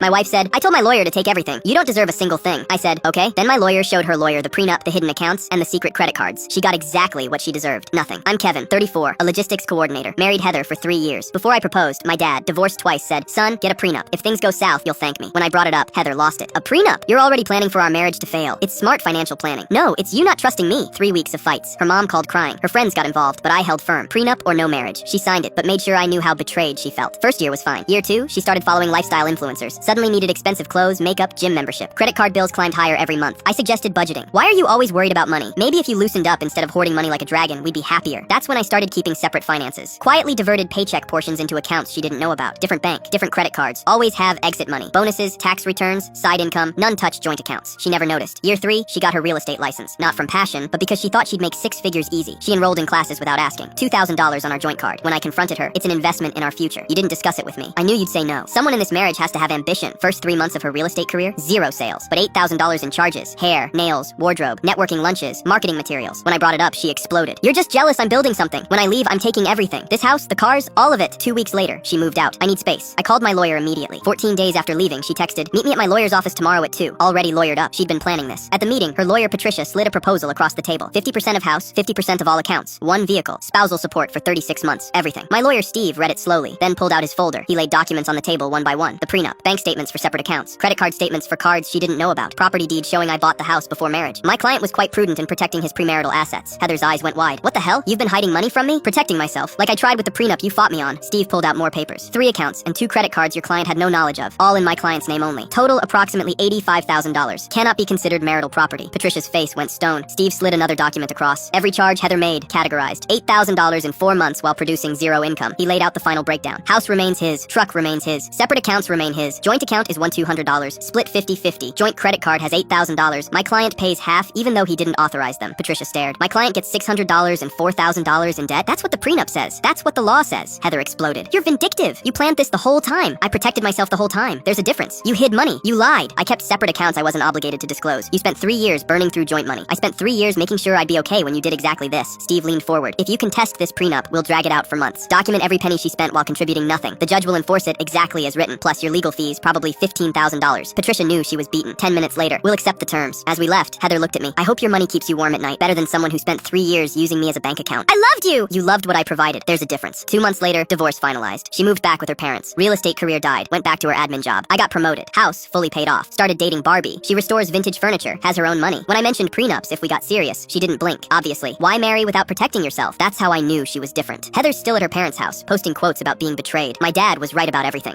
My wife said, I told my lawyer to take everything. You don't deserve a single thing. I said, okay. Then my lawyer showed her lawyer the prenup, the hidden accounts, and the secret credit cards. She got exactly what she deserved. Nothing. I'm Kevin, 34, a logistics coordinator. Married Heather for 3 years. Before I proposed, my dad, divorced twice, said, son, get a prenup. If things go south, you'll thank me. When I brought it up, Heather lost it. A prenup? You're already planning for our marriage to fail. It's smart financial planning. No, it's you not trusting me. 3 weeks of fights. Her mom called crying. Her friends got involved, but I held firm. Prenup or no marriage. She signed it, but made sure I knew how betrayed she felt. First year was fine. Year 2, she started following lifestyle influencers. Suddenly needed expensive clothes, makeup, gym membership. Credit card bills climbed higher every month. I suggested budgeting. Why are you always worried about money? Maybe if you loosened up instead of hoarding money like a dragon, we'd be happier. That's when I started keeping separate finances. Quietly diverted paycheck portions into accounts she didn't know about. Different bank, different credit cards. Always have exit money. Bonuses, tax returns, side income. None touch joint accounts. She never noticed. Year 3, she got her real estate license. Not from passion, but because she thought she'd make 6 figures easy. She enrolled in classes without asking. $2,000 on our joint card. When I confronted her, it's an investment in our future. You didn't discuss it with me. I knew you'd say no. Someone in this marriage has to have ambition. First 3 months of her real estate career, 0 sales, but $8,000 in charges. Hair, nails, wardrobe, networking lunches, marketing materials. When I brought it up, she exploded. You're just jealous I'm building something. When I leave, I'm taking everything. This house, the cars, all of it. 2 weeks later, she moved out. I need space. I called my lawyer immediately. 14 days after leaving, she texted, meet me at my lawyer's office tomorrow at 2. Already lawyered up. She'd been planning this. At the meeting, her lawyer Patricia slid a proposal across the table. 50% of house, 50% of all accounts. 1 vehicle. Spousal support for 36 months. Everything. My lawyer Steve read it slowly, then pulled out his folder. He laid documents on the table one by one. The prenup, bank statements for separate accounts, credit card statements for cards she didn't know about, property deed showing I bought the house before marriage. My client was quite prudent in protecting his premarital assets. Heather's eyes went wide. What the hell? You've been hiding money from me? Protecting myself. Like I tried with the prenup you fought me on. Steve pulled out more papers. 3 accounts and 2 credit cards your client had no knowledge of. All in my client's name only. Total approximately $85,000. Cannot be considered marital property. Patricia's face went stone. Steve slid another document across. Every charge Heather made, categorized. $8,000 in 4 months while producing 0 income. He laid out the final breakdown. House remains his. Truck remains his. Separate accounts remain his. Joint account is $1,200. Split 50-50. Joint credit card has $8,000. My client pays half even though he didn't authorize them. Patricia stared. My client gets $600 and $4,000 in debt? That's what the prenup says. That's what the law says. Heather exploded. You're vindictive. You planned this the whole time. I protected myself the whole time. There's a difference. You hid money. You lied. I kept separate accounts I wasn't obligated to disclose. You spent 3 years burning through joint money. I spent 3 years making sure I'd be okay when you did exactly this. Steve leaned forward. If you contest this prenup, we'll drag it out for months. Document every penny she spent while contributing nothing. The judge will enforce it exactly as written, plus your legal fees, probably $15,000. Patricia knew she was beaten. 10 minutes later, we'll accept the terms. As we left, Heather looked at me. I hope your money keeps you warm at night, better than someone who spent 3 years using me as a bank account. I loved you! You loved what I provided. There's a difference. 2 months later, divorce finalized. She moved back with her parents. Real estate career died. Went back to her admin job. I got promoted. House, fully paid off. Started dating Barbie. She restores vintage furniture. Has her own money. When I mentioned prenups if we got serious, she didn't blink. Obviously. Why marry without protecting yourself? That's how I knew she was different. Heather's still at her parents' house, posting quotes about being betrayed. My dad was right about everything.